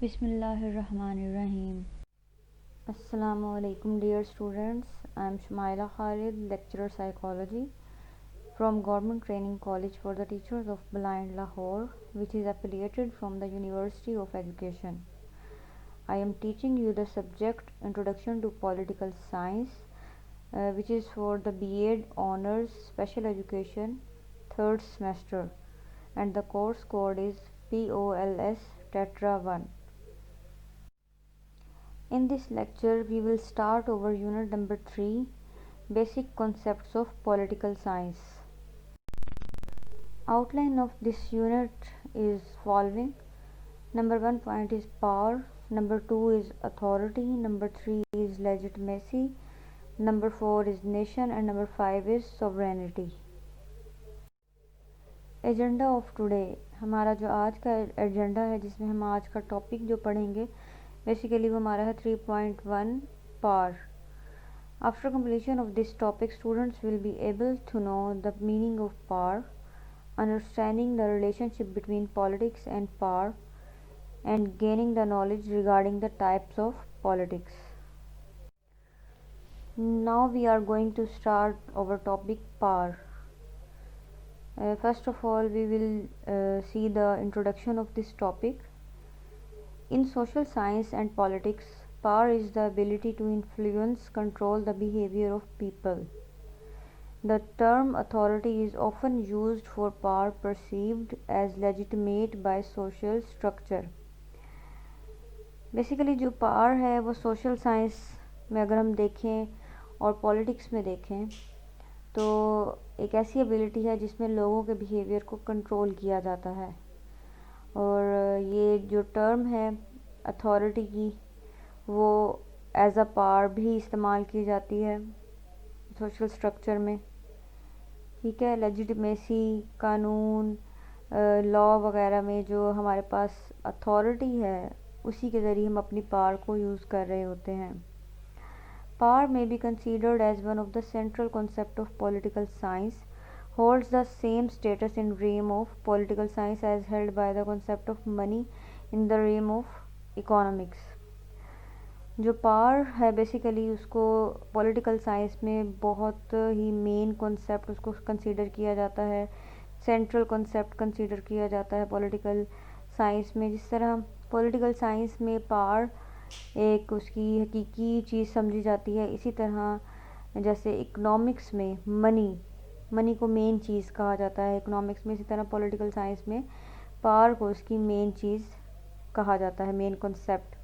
بسم اللہ الرحمن الرحیم۔ السلام علیکم dear students. I am Shumaila Khalid, lecturer psychology from Government Training College for the Teachers of Blind Lahore, which is affiliated from the University of Education. I am teaching you the subject Introduction to Political Science, which is for the B.Ed Honours Special Education 3rd semester, and the course code is POLS Tetra 1. In this lecture, we will start our unit number 3, Basic Concepts of Political Science. Outline of this unit is following. Number 1 point is power, number 2 is authority, number 3 is legitimacy, number 4 is nation, and number 5 is sovereignty. Agenda of today, ہمارا جو آج کا agenda ہے جس میں ہم آج کا ٹاپک جو پڑھیں گے بیسیکلی وہ ہمارا ہے 3.1 power. After completion of this topic students will be able to know the meaning of power, understanding the relationship between politics and power, and gaining the knowledge regarding the types of politics. Now we are going to start our topic power. First of all, we will see the introduction of this topic. In social science and politics, power is the ability to influence, control the behavior of people. The term authority is often used for power perceived as legitimate by social structure. Basically جو power ہے وہ social science میں اگر ہم دیکھیں اور politics میں دیکھیں تو ایک ایسی ایبلٹی ہے جس میں لوگوں کے بیہیویئر کو کنٹرول کیا جاتا ہے، اور یہ جو ٹرم ہے اتھارٹی کی وہ ایز اے پاور بھی استعمال کی جاتی ہے سوشل سٹرکچر میں. ٹھیک ہے، لیجیٹمیسی، قانون، لا وغیرہ میں جو ہمارے پاس اتھارٹی ہے اسی کے ذریعے ہم اپنی پاور کو یوز کر رہے ہوتے ہیں. Power may be considered as one of the central concepts of political science, holds the same status in realm of political science as held by the concept of money in the realm of economics. جو power ہے basically اس کو political science میں بہت ہی مین concept اس کو consider کیا جاتا ہے، central concept consider کیا جاتا ہے پولیٹیکل سائنس میں. جس طرح پولیٹیکل سائنس میں پاور ایک اس کی حقیقی چیز سمجھی جاتی ہے، اسی طرح جیسے اکنامکس میں منی کو مین چیز کہا جاتا ہے اکنامکس میں، اسی طرح پولیٹیکل سائنس میں پاور کو اس کی مین چیز کہا جاتا ہے، main concept.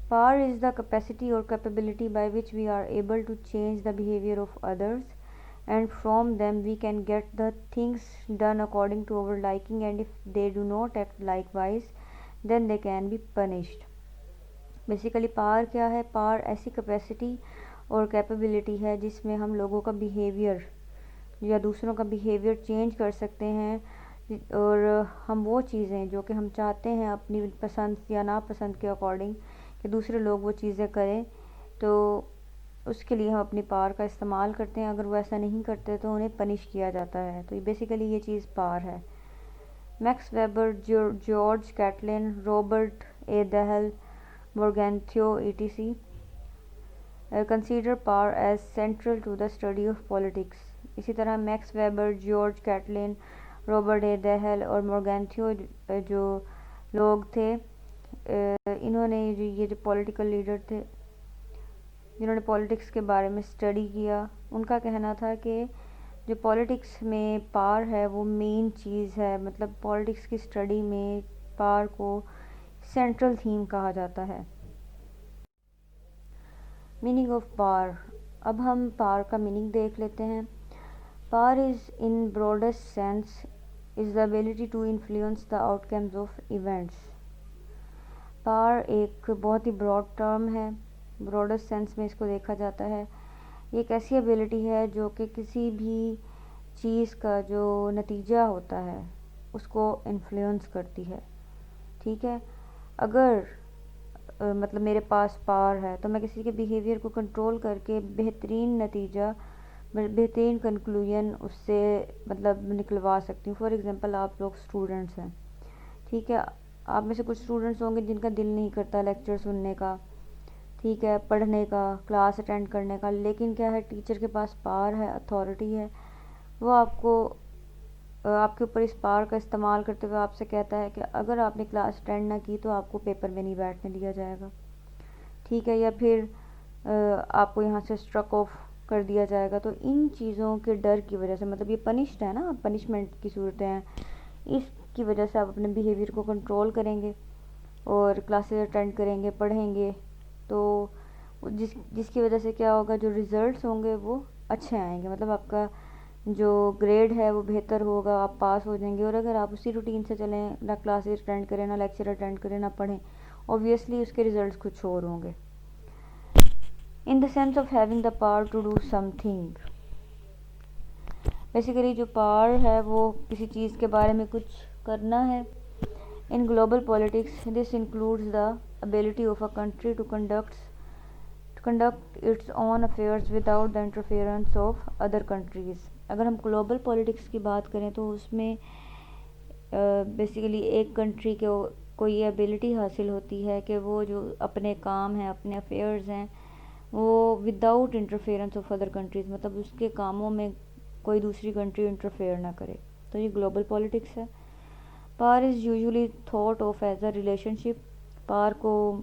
Power is the capacity اور capability by which we are able to change the behaviour of others and from them we can get the things done according to our liking, and if they do not act likewise then they can be punished. Basically power کیا ہے؟ Power ایسی capacity اور capability ہے جس میں ہم لوگوں کا بیہیویئر یا دوسروں کا بیہیویئر چینج کر سکتے ہیں، اور ہم وہ چیزیں جو کہ ہم چاہتے ہیں اپنی پسند یا ناپسند کے اکارڈنگ کہ دوسرے لوگ وہ چیزیں کریں، تو اس کے لیے ہم اپنی پاور کا استعمال کرتے ہیں. اگر وہ ایسا نہیں کرتے تو انہیں پنش کیا جاتا ہے. تو بیسیکلی یہ چیز پاور ہے. Max Weber, George Caitlin, Robert a Dahal, مورگنتھیو etc. consider power as central to the study of politics. اسی طرح Max Weber, George Caitlin, Robert اے دہل اور مورگنتھیو جو لوگ تھے انہوں نے یہ جو پولیٹیکل لیڈر تھے جنہوں نے پولیٹکس کے بارے میں اسٹڈی کیا، ان کا کہنا تھا کہ جو پولیٹکس میں پاور ہے وہ مین چیز ہے، مطلب پولیٹکس کی اسٹڈی میں پاور کو سینٹرل تھیم کہا جاتا ہے. Meaning of power. اب ہم پاور کا میننگ دیکھ لیتے ہیں. Power is in broadest sense is the ability to influence the outcomes of events. Power ایک بہت ہی براڈ ٹرم ہے، براڈسٹ سینس میں اس کو دیکھا جاتا ہے. یہ ایک ایسی ابیلٹی ہے جو کہ کسی بھی چیز کا جو نتیجہ ہوتا ہے اس کو انفلوئنس کرتی ہے. ٹھیک ہے، اگر مطلب میرے پاس پاور ہے تو میں کسی کے بیہیویئر کو کنٹرول کر کے بہترین نتیجہ، بہترین کنکلوژن اس سے مطلب نکلوا سکتی ہوں. فار ایگزامپل آپ لوگ اسٹوڈنٹس ہیں، ٹھیک ہے، آپ میں سے کچھ اسٹوڈنٹس ہوں گے جن کا دل نہیں کرتا لیکچر سننے کا، ٹھیک ہے، پڑھنے کا، کلاس اٹینڈ کرنے کا، لیکن کیا ہے، ٹیچر کے پاس پاور ہے، اتھارٹی ہے، وہ آپ کو آپ کے اوپر اس پاور کا استعمال کرتے ہوئے آپ سے کہتا ہے کہ اگر آپ نے کلاس اٹینڈ نہ کی تو آپ کو پیپر میں نہیں بیٹھنے دیا جائے گا، ٹھیک ہے، یا پھر آپ کو یہاں سے اسٹرک آف کر دیا جائے گا۔ تو ان چیزوں کے ڈر کی وجہ سے، مطلب یہ پنشڈ ہے نا، پنشمنٹ کی صورتیں ہیں، اس کی وجہ سے آپ اپنے بیہیویئر کو کنٹرول کریں گے اور کلاسز اٹینڈ کریں گے، پڑھیں گے، تو جس کی وجہ سے کیا ہوگا، جو ریزلٹس ہوں گے وہ اچھے آئیں گے، مطلب آپ کا جو گریڈ ہے وہ بہتر ہوگا، آپ پاس ہو جائیں گے۔ اور اگر آپ اسی روٹین سے چلیں، نہ کلاسز اٹینڈ کریں، نہ لیکچر اٹینڈ کریں، نہ پڑھیں، obviously اس کے ریزلٹس کچھ اور ہوں گے۔ in the sense of having the power to do something، basically جو پاور ہے وہ کسی چیز کے بارے میں کچھ کرنا ہے۔ in global politics this includes the ability of a country to conduct its own affairs without the interference of other countries۔ اگر ہم گلوبل پولیٹکس کی بات کریں تو اس میں بیسیکلی ایک کنٹری کو یہ ایبلٹی حاصل ہوتی ہے کہ وہ جو اپنے کام ہیں، اپنے افیئرز ہیں، وہ without interference of other countries, مطلب اس کے کاموں میں کوئی دوسری کنٹری انٹرفیئر نہ کرے، تو یہ گلوبل پولیٹکس ہے۔ Power is usually thought of as a relation ship, power کو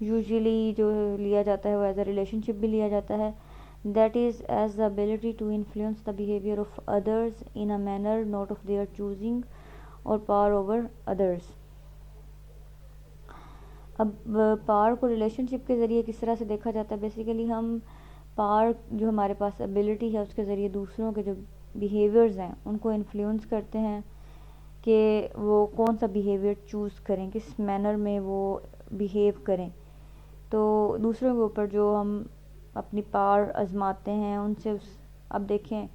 یوزلی جو لیا جاتا ہے وہ ایز اے ریلیشن شپ بھی لیا جاتا ہے، that is as the ability to influence the behavior of others in a manner not of their choosing or power over others۔ اب پاور کو ریلیشن شپ کے ذریعے کس طرح سے دیکھا جاتا ہے، بیسیکلی ہم پاور جو ہمارے پاس ایبلٹی ہے اس کے ذریعے دوسروں کے جو بیہیویئرز ہیں ان کو انفلوئنس کرتے ہیں کہ وہ کون سا بیہیویئر چوز کریں، کس مینر میں وہ بیہیو کریں، تو دوسروں کے اوپر جو ہم اپنی پاور آزماتے ہیں ان سے اب دیکھیں،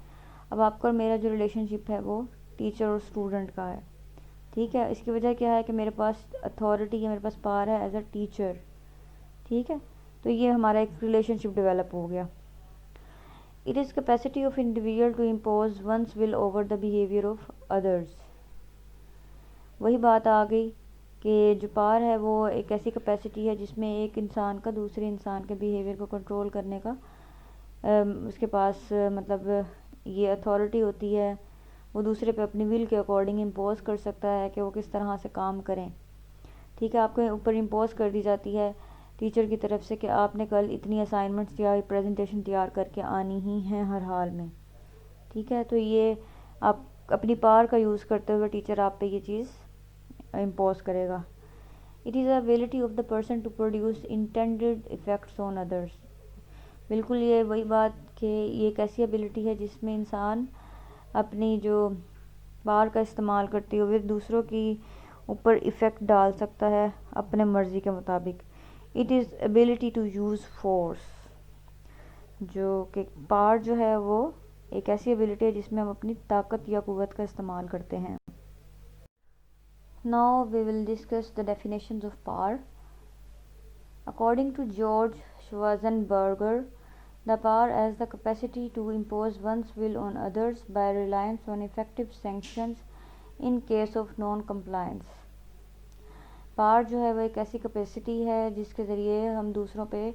اب آپ کا اور میرا جو ریلیشن شپ ہے وہ ٹیچر اور اسٹوڈنٹ کا ہے، ٹھیک ہے، اس کی وجہ کیا ہے کہ میرے پاس اتھارٹی ہے، میرے پاس پاور ہے ایز اے ٹیچر، ٹھیک ہے، تو یہ ہمارا ایک ریلیشن شپ ڈیولپ ہو گیا۔ It is capacity of individual to impose one's will over the behaviour of others. وہی بات آ گئی کہ جو پاور ہے وہ ایک ایسی کیپیسٹی ہے جس میں ایک انسان کا دوسرے انسان کے بیہیویئر کو کنٹرول کرنے کا اس کے پاس مطلب یہ اتھارٹی ہوتی ہے، وہ دوسرے پہ اپنی ول کے اکارڈنگ امپوز کر سکتا ہے کہ وہ کس طرح سے کام کریں، ٹھیک ہے، آپ کے اوپر امپوز کر دی جاتی ہے ٹیچر کی طرف سے کہ آپ نے کل اتنی اسائنمنٹس یا پریزنٹیشن تیار کر کے آنی ہی ہیں ہر حال میں، ٹھیک ہے، تو یہ آپ اپنی پاور کا یوز کرتے ہوئے ٹیچر آپ پہ یہ چیز امپوز کرے گا۔ It is ability of the person to produce intended effects on others. بالکل یہ وہی بات کہ یہ ایک ایسی ابیلٹی ہے جس میں انسان اپنی جو پاور کا استعمال کرتے ہوئے دوسروں کی اوپر ایفیکٹ ڈال سکتا ہے اپنے مرضی کے مطابق۔ It is ability to use force, جو کہ پاور جو ہے وہ ایک ایسی ابیلٹی ہے جس میں ہم اپنی طاقت یا قوت کا استعمال کرتے ہیں۔ Now we will discuss the definitions of power. According to George Schwarzenberger, the power as the capacity to impose one's will on others by reliance on effective sanctions in case of non-compliance۔ Power جو ہے وہ ایک ایسی capacity ہے جس کے ذریعے ہم دوسروں پہ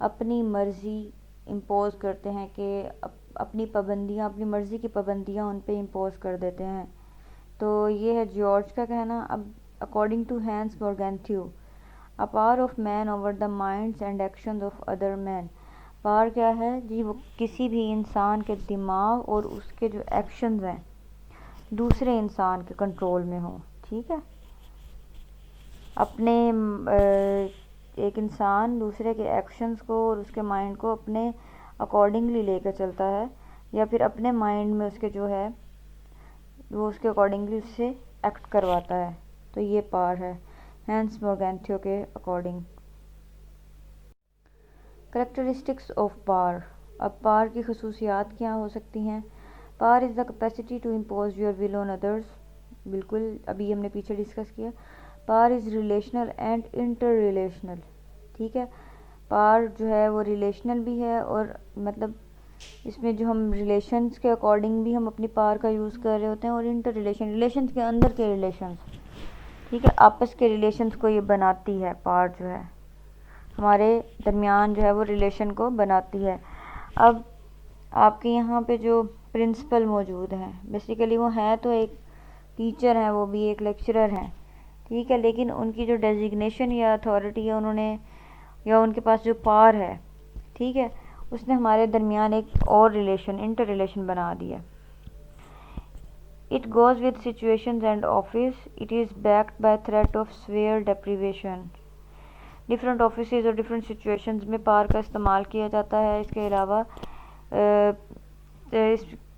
اپنی مرضی امپوز کرتے ہیں، کہ اپنی پابندیاں، اپنی مرضی کی پابندیاں ان پہ امپوز کر دیتے ہیں، تو یہ ہے جارج کا کہنا۔ اب according to Hans Morgenthau, a power of man over the minds and actions of other men۔ Power کیا ہے جی، وہ کسی بھی انسان کے دماغ اور اس کے جو ایکشنز ہیں دوسرے انسان کے کنٹرول میں ہوں، ٹھیک ہے، اپنے ایک انسان دوسرے کے ایکشنز کو اور اس کے مائنڈ کو اپنے اکارڈنگلی لے کے چلتا ہے، یا پھر اپنے مائنڈ میں اس کے جو ہے وہ اس کے اکارڈنگلی اس سے ایکٹ کرواتا ہے، تو یہ پاور ہے ہینس مورگنتھیو کے اکارڈنگ۔ کریکٹرسٹکس آف پاور، اب پاور کی خصوصیات کیا ہو سکتی ہیں؟ Power is the capacity to impose your will on others, بالکل ابھی ہم نے پیچھے ڈسکس کیا۔ Power is relational and inter relational, ٹھیک ہے، پاور جو ہے وہ ریلیشنل بھی ہے، اور مطلب اس میں جو ہم ریلیشنز کے اکارڈنگ بھی ہم اپنی پاور کا یوز کر رہے ہوتے ہیں، اور انٹر ریلیشنز کے اندر کے ریلیشنز، ٹھیک ہے، آپس کے ریلیشنز کو یہ بناتی ہے، پار جو ہے ہمارے درمیان جو ہے وہ ریلیشن کو بناتی ہے۔ اب آپ کے یہاں پہ جو پرنسپل موجود ہیں، بیسیکلی وہ ہیں تو ایک ٹیچر ہیں، وہ بھی ایک لیکچرر ہیں، ٹھیک ہے، لیکن ان کی جو ڈیزگنیشن یا اتھارٹی ہے انہوں نے، یا ان کے پاس جو پار ہے، ٹھیک ہے، اس نے ہمارے درمیان ایک اور ریلیشن، انٹر ریلیشن بنا دیا۔ It goes with situations and office. It is backed by threat of severe deprivation. Different offices اور ڈفرینٹ سچویشنز میں پار کا استعمال کیا جاتا ہے۔ اس کے علاوہ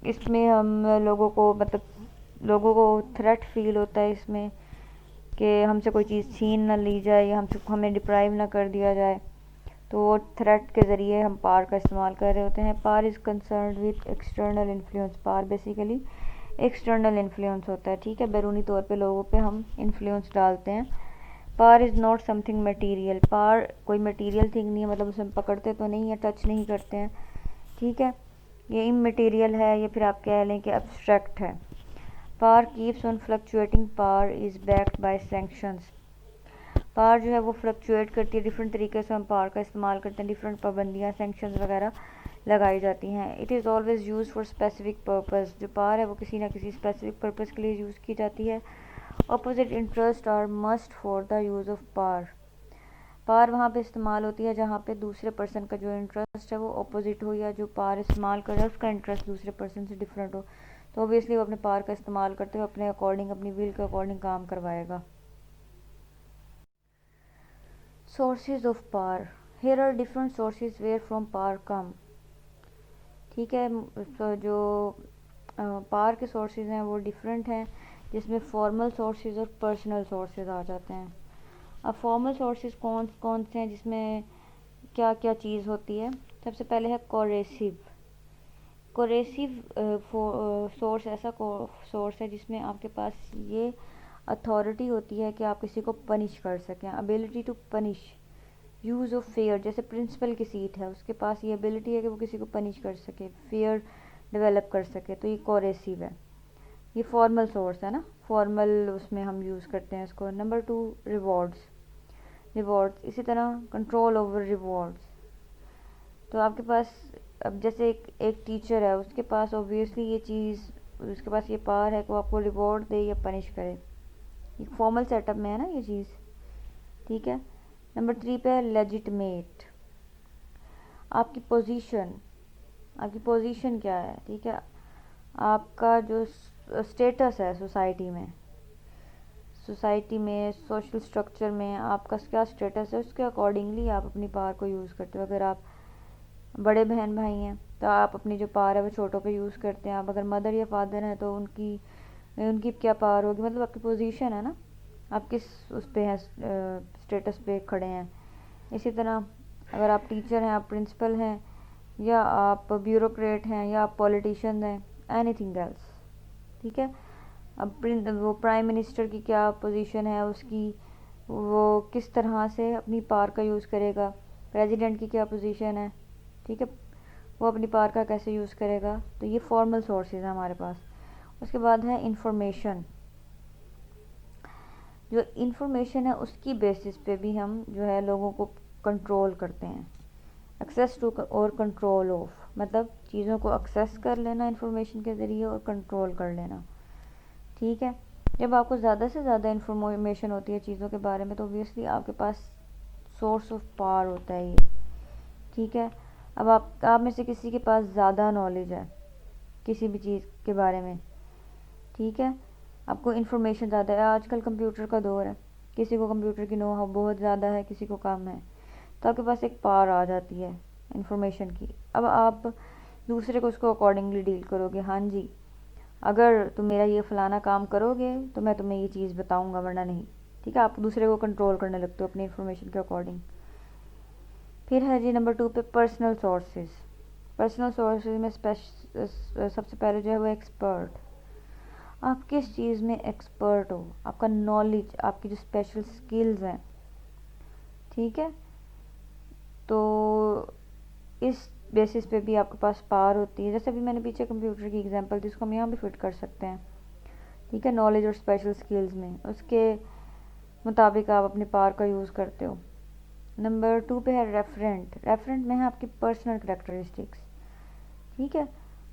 اس میں ہم لوگوں کو، مطلب لوگوں کو تھریٹ فیل ہوتا ہے اس میں کہ ہم سے کوئی چیز چھین نہ لی جائے یا ہمیں ڈپرائیو نہ کر دیا جائے، تو وہ تھریٹ کے ذریعے ہم پار کا استعمال کر رہے ہوتے ہیں۔ پار is concerned with external influence. پار بیسیکلی ایکسٹرنل انفلوئنس ہوتا ہے، ٹھیک ہے، بیرونی طور پہ لوگوں پہ ہم انفلوئنس ڈالتے ہیں۔ پار is not some thing material. پار کوئی مٹیریل تھنگ نہیں ہے، مطلب اسے ہم پکڑتے تو نہیں ہیں، ٹچ نہیں کرتے ہیں، ٹھیک ہے، یہ اممیٹیریل ہے، یا پھر آپ کہہ لیں کہ ایبسٹریکٹ ہے۔ پار کیپس آن فلکچویٹنگ۔ پار از بیکڈ بائی سینکشنز۔ پار جو ہے وہ فلکچویٹ کرتی ہے، ڈفرینٹ طریقے سے ہم پار کا استعمال کرتے ہیں، ڈفرینٹ پابندیاں، سینکشنز وغیرہ لگائی جاتی ہیں۔ It is always use for specific purpose. جو پار ہے وہ کسی نہ کسی اسپیسیفک پرپز کے لیے یوز کی جاتی ہے۔ Opposite interest are must for the use of power. Power وہاں پہ استعمال ہوتی ہے جہاں پہ دوسرے پرسن کا جو انٹرسٹ ہے وہ اپوزٹ ہو، یا جو پار استعمال کر رہا ہے اس کا انٹرسٹ دوسرے پرسن سے ڈفرینٹ ہو، تو اوبیسلی وہ اپنے پار کا استعمال کرتے ہوئے اپنے اکارڈنگ، اپنی ویل کے اکارڈنگ کام کروائے گا۔ Sources of power. Here are different sources where from power come. ٹھیک ہے، جو پار کے سورسز ہیں وہ ڈفرینٹ ہیں، جس میں فارمل سورسز اور پرسنل سورسز آ جاتے ہیں۔ اب فارمل سورسز کون سے ہیں، جس میں کیا کیا چیز ہوتی ہے؟ سب سے پہلے ہے کوریسیو۔ کوریسیو سورس ایسا سورس ہے جس میں آپ کے پاس یہ اتھارٹی ہوتی ہے کہ آپ کسی کو پنش کر سکیں، ability to punish, use of fear. جیسے پرنسپل کی سیٹ ہے، اس کے پاس یہ ابیلٹی ہے کہ وہ کسی کو پنش کر سکے، فیئر ڈیولپ کر سکے، تو یہ کوریسیو ہے۔ یہ فارمل سورس ہے نا، فارمل اس میں ہم یوز کرتے ہیں اس کو۔ Number 2 rewards. اسی طرح کنٹرول اوور ریوارڈز۔ تو آپ کے پاس اب جیسے ایک ٹیچر ہے، اس کے پاس اوبویسلی یہ چیز، اس کے پاس یہ پار ہے کہ وہ آپ کو ریوارڈ دے یا پنش کرے، ایک فارمل سیٹ اپ میں ہے نا یہ چیز، ٹھیک ہے۔ نمبر 3 پہ ہے لیجٹمیٹ۔ آپ کی پوزیشن کیا ہے، ٹھیک ہے، آپ کا جو اسٹیٹس ہے سوسائٹی میں سوشل سٹرکچر میں آپ کا کیا اسٹیٹس ہے، اس کے اکارڈنگلی آپ اپنی پار کو یوز کرتے ہو۔ اگر آپ بڑے بہن بھائی ہیں تو آپ اپنی جو پار ہے وہ چھوٹوں پہ یوز کرتے ہیں۔ آپ اگر مدر یا فادر ہیں تو ان کی کیا پار ہوگی، مطلب آپ کی پوزیشن ہے نا، آپ کس اس پہ ہیں، اسٹیٹس پہ کھڑے ہیں۔ اسی طرح اگر آپ ٹیچر ہیں، آپ پرنسپل ہیں، یا آپ بیوروکریٹ ہیں، یا آپ پولیٹیشین ہیں، اینی تھنگ ایلس، ٹھیک ہے۔ اب وہ پرائم منسٹر کی کیا پوزیشن ہے، اس کی وہ کس طرح سے اپنی پار کا یوز کرے گا، پریزیڈنٹ کی کیا پوزیشن ہے، ٹھیک ہے، وہ اپنی پار کا کیسے یوز کرے گا۔ تو یہ فارمل سورسز ہیں ہمارے پاس۔ اس کے بعد ہے انفارمیشن۔ جو انفارمیشن ہے اس کی بیسس پہ بھی ہم جو ہے لوگوں کو کنٹرول کرتے ہیں۔ ایکسیس ٹو اور کنٹرول آف، مطلب چیزوں کو ایکسیس کر لینا انفارمیشن کے ذریعے اور کنٹرول کر لینا، ٹھیک ہے۔ جب آپ کو زیادہ سے زیادہ انفارمیشن ہوتی ہے چیزوں کے بارے میں تو اوبویسلی آپ کے پاس سورس آف پار ہوتا ہے یہ، ٹھیک ہے۔ اب آپ میں سے کسی کے پاس زیادہ نالج ہے کسی بھی چیز کے بارے میں، ٹھیک ہے، آپ کو انفارمیشن زیادہ ہے۔ آج کل کمپیوٹر کا دور ہے، کسی کو کمپیوٹر کی نو ہاؤ بہت زیادہ ہے، کسی کو کم ہے، تو آپ کے پاس ایک پار آ جاتی ہے انفارمیشن کی۔ اب آپ دوسرے کو اس کو اکارڈنگلی ڈیل کرو گے، ہاں جی اگر تم میرا یہ فلانا کام کرو گے تو میں تمہیں یہ چیز بتاؤں گا، ورنہ نہیں، ٹھیک ہے۔ آپ دوسرے کو کنٹرول کرنے لگتے ہو اپنی انفارمیشن کے اکارڈنگ۔ پھر ہے جی نمبر 2 پہ پرسنل سورسز۔ پرسنل سورسز میں سب سے پہلے جو ہے وہ ایکسپرٹ۔ آپ کس چیز میں ایکسپرٹ ہو، آپ کا نالج، آپ کی جو اسپیشل سکلز ہیں، ٹھیک ہے، تو اس بیسس پہ بھی آپ کے پاس پار ہوتی ہے۔ جیسے ابھی میں نے پیچھے کمپیوٹر کی ایگزامپل دی، اس کو ہم یہاں بھی فٹ کر سکتے ہیں، ٹھیک ہے، نالج اور اسپیشل سکلز میں۔ اس کے مطابق آپ اپنے پاور کا یوز کرتے ہو۔ نمبر 2 پہ ہے ریفرنٹ۔ ریفرنٹ میں ہے آپ کی پرسنل کریکٹرسٹکس، ٹھیک ہے،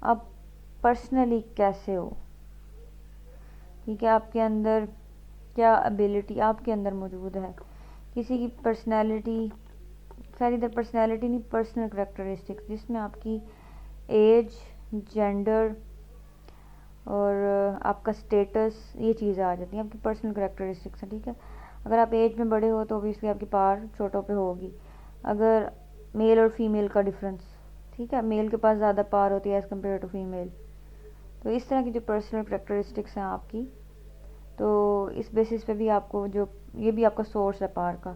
آپ پرسنلی کیسے ہو، ٹھیک ہے، آپ کے اندر کیا ابیلٹی آپ کے اندر موجود ہے، کسی کی پرسنالٹی، خیر ادھر پرسنالٹی نہیں، پرسنل کریکٹرسٹکس، جس میں آپ کی ایج، جینڈر اور آپ کا سٹیٹس، یہ چیزیں آ جاتی ہیں، آپ کی پرسنل کریکٹرسٹکس ہیں، ٹھیک ہے۔ اگر آپ ایج میں بڑے ہو تو اوبیسلی آپ کی پاور چھوٹوں پہ ہوگی، اگر میل اور فیمیل کا ڈفرنس، ٹھیک ہے، میل کے پاس زیادہ پاور ہوتی ہے ایز کمپیئر ٹو فیمیل، تو اس طرح کی جو پرسنل کریکٹرسٹکس ہیں آپ کی، تو اس بیسس پہ بھی آپ کو جو یہ بھی آپ کا سورس ہے پاور کا۔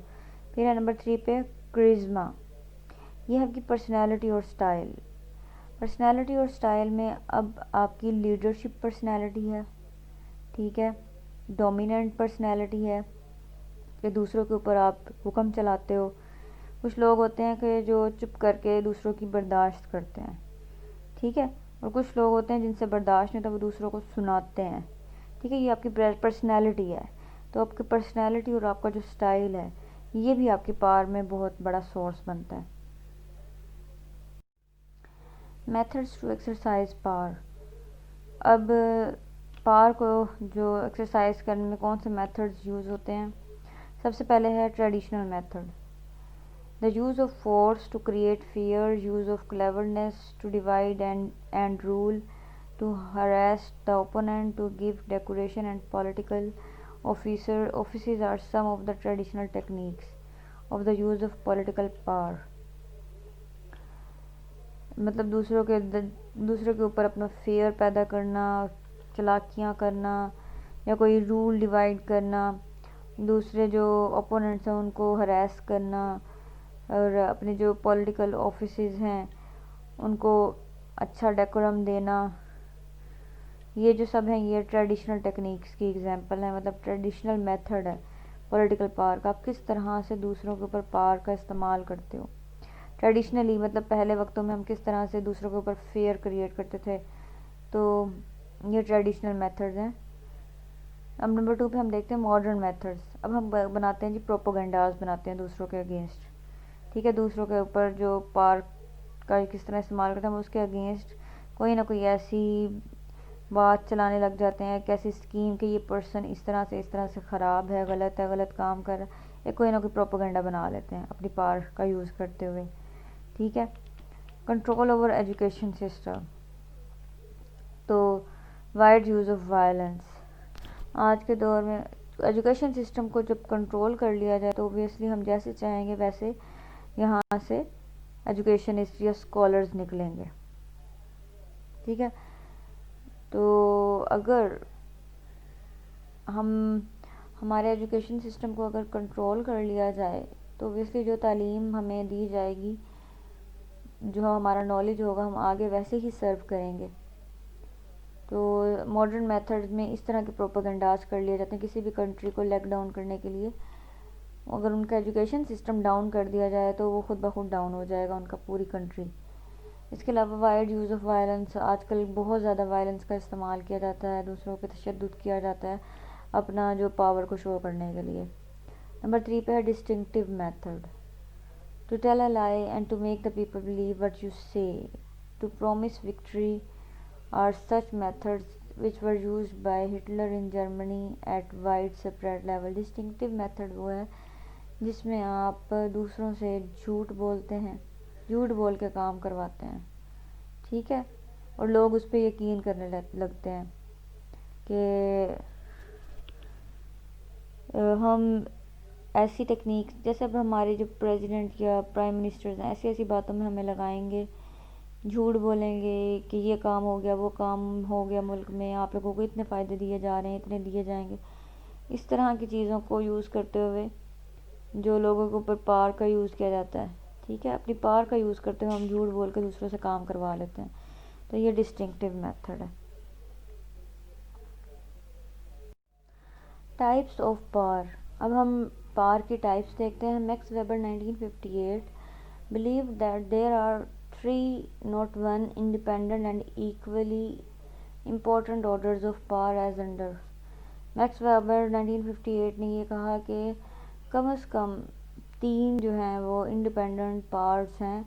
پھر ہے نمبر 3 پہ کرزما، یہ ہے آپ کی پرسنالٹی اور سٹائل۔ پرسنالٹی اور سٹائل میں اب آپ کی لیڈرشپ پرسنالٹی ہے، ٹھیک ہے، ڈومیننٹ پرسنالٹی ہے کہ دوسروں کے اوپر آپ حکم چلاتے ہو۔ کچھ لوگ ہوتے ہیں کہ جو چپ کر کے دوسروں کی برداشت کرتے ہیں، ٹھیک ہے، اور کچھ لوگ ہوتے ہیں جن سے برداشت نہیں ہوتا، وہ دوسروں کو سناتے ہیں، ٹھیک ہے، یہ آپ کی پرسنالٹی ہے۔ تو آپ کی پرسنالٹی اور آپ کا جو سٹائل ہے یہ بھی آپ کی پاور میں بہت بڑا سورس بنتا ہے۔ میتھڈس ٹو ایکسرسائز پاور، اب پاور کو جو ایکسرسائز کرنے میں کون سے میتھڈز یوز ہوتے ہیں؟ سب سے پہلے ہے traditional method, the use of force to create fear, use of cleverness to divide and rule, to harass the opponent, to give decoration and political offices are some of the traditional techniques of the use of political power۔ مطلب دوسروں کے اوپر اپنا fair پیدا کرنا، چالاکیاں کرنا، یا کوئی رول ڈیوائڈ کرنا، دوسرے جو اپوننٹس ہیں ان کو ہراس کرنا، اور اپنے جو پولیٹیکل آفیسز ہیں ان کو اچھا ڈیکورم دینا، یہ جو سب ہیں یہ ٹریڈیشنل ٹیکنیکس کی ایگزامپل ہیں، مطلب ٹریڈیشنل میتھڈ ہے پولیٹیکل پاور کا، آپ کس طرح سے دوسروں کے اوپر پاور کا استعمال کرتے ہو۔ ٹریڈیشنلی مطلب پہلے وقتوں میں ہم کس طرح سے دوسروں کے اوپر فیئر کریٹ کرتے تھے، تو یہ ٹریڈیشنل میتھڈز ہیں۔ اب نمبر 2 پہ ہم دیکھتے ہیں ماڈرن میتھڈز۔ اب ہم بناتے ہیں جی پروپوگنڈاز بناتے ہیں دوسروں کے اگینسٹ، ٹھیک ہے، دوسروں کے اوپر جو پاور کا کس طرح استعمال کرتے ہیں ہم اس کے اگینسٹ کوئی نہ کوئی ایسی بات چلانے لگ جاتے ہیں، ایک ایسی اسکیم کہ یہ پرسن اس طرح سے خراب ہے، غلط کام کر رہا ہے، یا کوئی نہ کوئی پروپوگنڈا بنا لیتے ہیں اپنی پاور کا یوز کرتے ہوئے، ٹھیک ہے۔ کنٹرول اوور ایجوکیشن سسٹم، تو وائڈ یوز آف وائلنس، آج کے دور میں ایجوکیشن سسٹم کو جب کنٹرول کر لیا جائے تو اوبویسلی ہم جیسے چاہیں گے ویسے یہاں سے ایجوکیشنسٹ یا اسکالرز نکلیں گے، ٹھیک ہے۔ تو اگر ہمارے ایجوکیشن سسٹم کو اگر کنٹرول کر لیا جائے تو اوبویسلی جو تعلیم ہمیں دی جائے گی، جو ہمارا نالج ہوگا ہم آگے ویسے ہی سرو کریں گے۔ تو ماڈرن میتھڈ میں اس طرح کے پروپیگنڈاز کر لیے جاتے ہیں کسی بھی کنٹری کو لیگ ڈاؤن کرنے کے لیے، اگر ان کا ایجوکیشن سسٹم ڈاؤن کر دیا جائے تو وہ خود بخود ڈاؤن ہو جائے گا ان کا پوری کنٹری۔ اس کے علاوہ وائڈ یوز آف وائلنس، آج کل بہت زیادہ وائلنس کا استعمال کیا جاتا ہے، دوسروں پہ تشدد کیا جاتا ہے اپنا جو پاور کو شو کرنے کے لیے۔ نمبر 3 پہ ہے distinctive method, to tell a lie and to make the people believe what you say, to promise victory are such methods which were used by Hitler in Germany at widespread level۔ Distinctive method وہ ہے جس میں آپ دوسروں سے جھوٹ بولتے ہیں، جھوٹ بول کے کام کرواتے ہیں، ٹھیک ہے، اور لوگ اس پہ یقین کرنے لگتے ہیں کہ ہم ایسی ٹیکنیک جیسے اب ہمارے جو پریزیڈنٹ یا پرائم منسٹرز ہیں ایسی باتوں میں ہمیں لگائیں گے، جھوٹ بولیں گے کہ یہ کام ہو گیا، وہ کام ہو گیا ملک میں، آپ لوگوں کو اتنے فائدے دیے جا رہے ہیں، اتنے دیے جائیں گے، اس طرح کی چیزوں کو یوز کرتے ہوئے جو لوگوں کے اوپر پاور کا یوز کیا جاتا ہے، ٹھیک ہے، اپنی پاور کا یوز کرتے ہوئے ہم جھوٹ بول کے دوسروں سے کام کروا لیتے ہیں، تو یہ ڈسٹنکٹیو میتھڈ ہے۔ ٹائپس آف پاور، اب ہم پاور کی ٹائپس دیکھتے ہیں۔ Max Weber 1958 believed that there are three, not one, independent and equally important orders of power as under Max Weber 1958 نے یہ کہا کہ کم از کم 3 جو ہیں وہ انڈیپینڈنٹ پارٹس ہیں،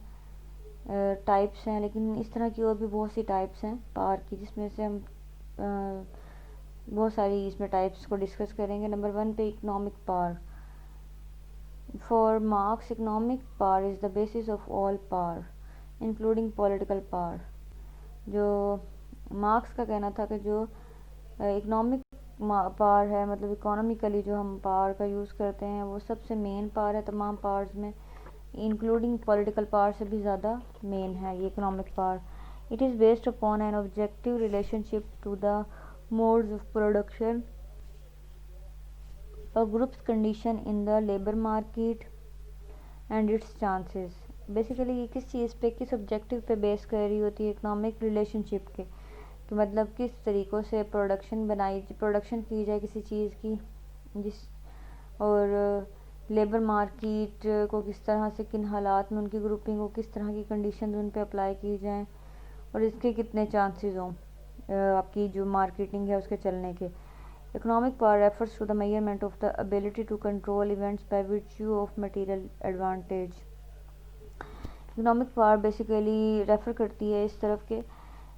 ٹائپس ہیں، لیکن اس طرح کی اور بھی بہت سی ٹائپس ہیں پار کی، جس میں سے ہم بہت ساری اس میں ٹائپس کو ڈسکس کریں گے۔ نمبر 1 پہ اکنامک پار۔ فار مارکس اکنامک پار از دا بیسس آف آل پار انکلوڈنگ پولیٹیکل پار۔ جو مارکس کا کہنا تھا کہ جو اکنامک پار ہے، مطلب اکانومیکلی جو ہم پار کا یوز کرتے ہیں، وہ سب سے مین پار ہے تمام پارز میں، انکلوڈنگ پولیٹیکل پار سے بھی زیادہ مین ہے یہ economic power. It is based upon an objective relationship to the modes of production اور groups condition in the labour market and its chances. Basically یہ کس چیز پہ، کس آبجیکٹو پہ بیس کر رہی ہوتی ہے، اکنامک ریلیشن شپ کے، کہ مطلب کس طریقوں سے پروڈکشن کی جائے کسی چیز کی، اور لیبر مارکیٹ کو کس طرح سے، کن حالات میں ان کی گروپنگ کو کس طرح کی کنڈیشنز ان پہ اپلائی کی جائیں، اور اس کے کتنے چانسز ہوں آپ کی جو مارکیٹنگ ہے اس کے چلنے کے۔ Economic power refers to the measurement of the ability to control events by virtue of material advantage. Economic power basically refer کرتی ہے اس طرف کہ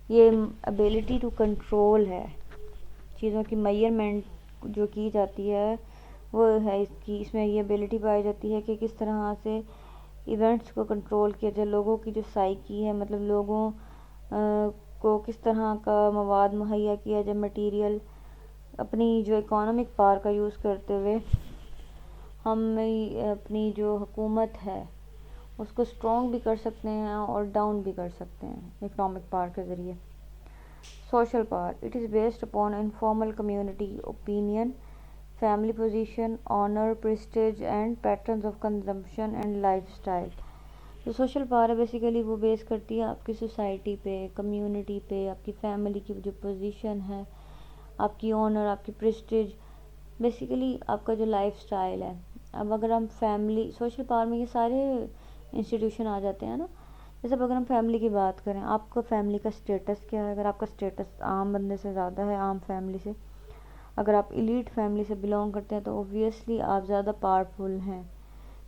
یہ ابیلٹی ٹو کنٹرول ہے، چیزوں کی میجرمنٹ جو کی جاتی ہے وہ ہے اس میں یہ ابیلٹی پائی جاتی ہے کہ کس طرح سے ایونٹس کو کنٹرول کیا جائے، لوگوں کی جو سائیکی ہے، مطلب لوگوں کو کس طرح کا مواد مہیا کیا جائے، مٹیریل، اپنی جو اکانومک پاور کا یوز کرتے ہوئے ہم اپنی جو حکومت ہے اس کو اسٹرانگ بھی کر سکتے ہیں اور ڈاؤن بھی کر سکتے ہیں اکنامک پاور کے ذریعے۔ Social power it is based upon informal community opinion, family position, owner, prestige and patterns of consumption and life style. جو سوشل پاور ہے بیسیکلی وہ بیس کرتی ہے آپ کی سوسائٹی پہ، کمیونٹی پہ، آپ کی فیملی کی جو پوزیشن ہے، آپ کی آنر، آپ کی پریسٹیج، بیسیکلی آپ کا جو لائف اسٹائل ہے۔ اب اگر ہم فیملی، سوشل پاور میں یہ سارے انسٹیٹیوشن آ جاتے ہیں نا، جیسے اگر ہم فیملی کی بات کریں، آپ کا فیملی کا سٹیٹس کیا ہے، اگر آپ کا سٹیٹس عام بندے سے زیادہ ہے، عام فیملی سے، اگر آپ ایلیٹ فیملی سے بلونگ کرتے ہیں تو اوبویسلی آپ زیادہ پاورفل ہیں،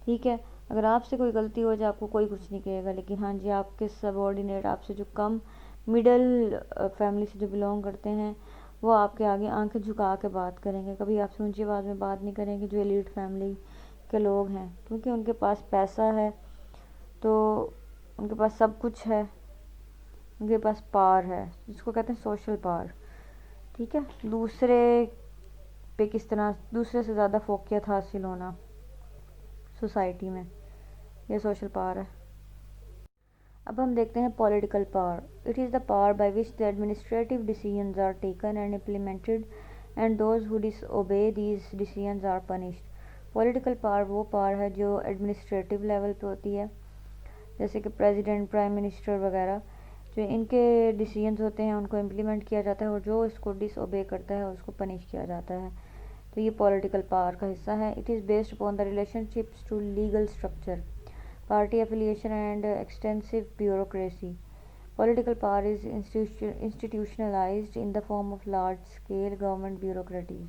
ٹھیک ہے۔ اگر آپ سے کوئی غلطی ہو جائے آپ کو کوئی کچھ نہیں کہے گا، لیکن ہاں جی آپ کے سب آرڈینیٹ، آپ سے جو کم مڈل فیملی سے جو بلونگ کرتے ہیں وہ آپ کے آگے آنکھیں جھکا کے بات کریں گے، کبھی آپ سے اونچی آواز میں بات نہیں کریں گے جو ایلیٹ فیملی کے لوگ ہیں، کیونکہ ان کے پاس پیسہ ہے، تو ان کے پاس سب کچھ ہے، ان کے پاس پاور ہے، جس کو کہتے ہیں سوشل پاور، ٹھیک ہے۔ دوسرے پہ کس طرح دوسرے سے زیادہ فوقیت حاصل ہونا سوسائٹی میں، یہ سوشل پاور ہے۔ اب ہم دیکھتے ہیں political power. It is the power by which the administrative decisions are taken and implemented and those who disobey these decisions are punished. Political power وہ پاور ہے جو ایڈمنسٹریٹو لیول پہ ہوتی ہے، جیسے کہ پریزیڈنٹ، پرائم منسٹر وغیرہ، جو ان کے ڈیسیژنز ہوتے ہیں ان کو امپلیمنٹ کیا جاتا ہے، اور جو اس کو ڈس اوبے کرتا ہے اس کو پنش کیا جاتا ہے، تو یہ پولیٹیکل پاور کا حصہ ہے۔ It is based upon the relationships to legal structure, party affiliation and extensive bureaucracy. Political power is institutionalized in the form of large-scale government bureaucracies۔